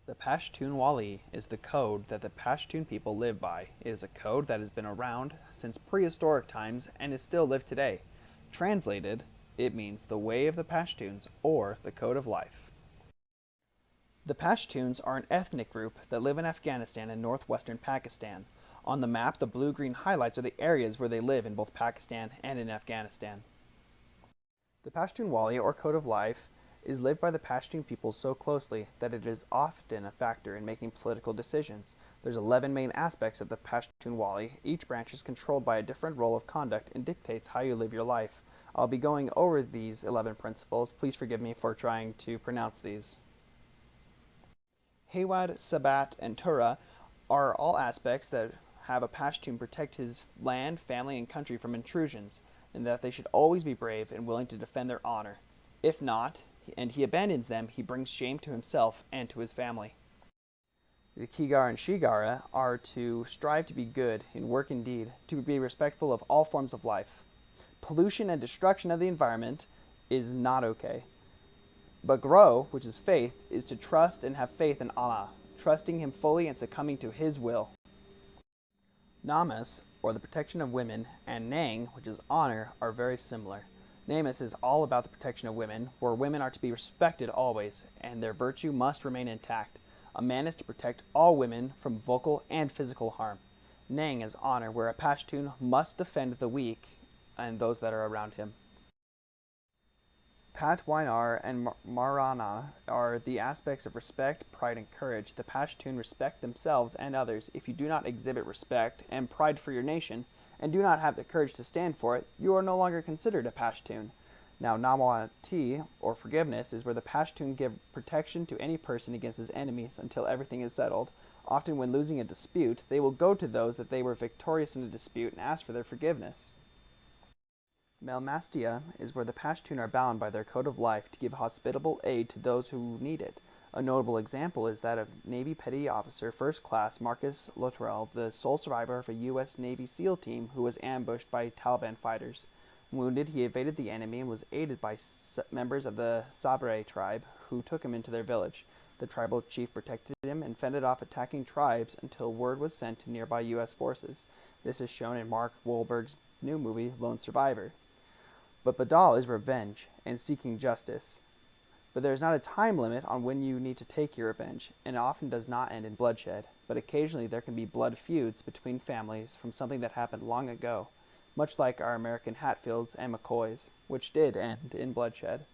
The Pashtunwali is the code that the Pashtun people live by. It is a code that has been around since prehistoric times and is still lived today. Translated, it means the way of the Pashtuns or the code of life. The Pashtuns are an ethnic group that live in Afghanistan and northwestern Pakistan. On the map, the blue-green highlights are the areas where they live in both Pakistan and in Afghanistan. The Pashtunwali, or code of life, is lived by the Pashtun people so closely that it is often a factor in making political decisions. There's 11 main aspects of the Pashtunwali. Each branch is controlled by a different role of conduct and dictates how you live your life. I'll be going over these 11 principles. Please forgive me for trying to pronounce these. Haywad, Sabat, and Tura are all aspects that have a Pashtun protect his land, family, and country from intrusions, and that they should always be brave and willing to defend their honor. If not, and he abandons them, he brings shame to himself and to his family. The Kigara and Shigara are to strive to be good in work and deed, to be respectful of all forms of life. Pollution and destruction of the environment is not okay. But grow, which is faith, is to trust and have faith in Allah, trusting Him fully and succumbing to His will. Namas, or the protection of women, and Nang, which is honor, are very similar. Namus is all about the protection of women, where women are to be respected always, and their virtue must remain intact. A man is to protect all women from vocal and physical harm. Nang is honor, where a Pashtun must defend the weak and those that are around him. Patwainar and Marana are the aspects of respect, pride, and courage. The Pashtun respect themselves and others. If you do not exhibit respect and pride for your nation, and do not have the courage to stand for it, you are no longer considered a Pashtun. Now, Namawati, or forgiveness, is where the Pashtun give protection to any person against his enemies until everything is settled. Often when losing a dispute, they will go to those that they were victorious in a dispute and ask for their forgiveness. Melmastia is where the Pashtun are bound by their code of life to give hospitable aid to those who need it. A notable example is that of Navy Petty Officer First Class Marcus Luttrell, the sole survivor of a U.S. Navy SEAL team who was ambushed by Taliban fighters. Wounded, he evaded the enemy and was aided by members of the Sabre tribe, who took him into their village. The tribal chief protected him and fended off attacking tribes until word was sent to nearby U.S. forces. This is shown in Mark Wahlberg's new movie, Lone Survivor. But Badal is revenge and seeking justice. But there is not a time limit on when you need to take your revenge, and it often does not end in bloodshed. But occasionally there can be blood feuds between families from something that happened long ago, much like our American Hatfields and McCoys, which did end in bloodshed.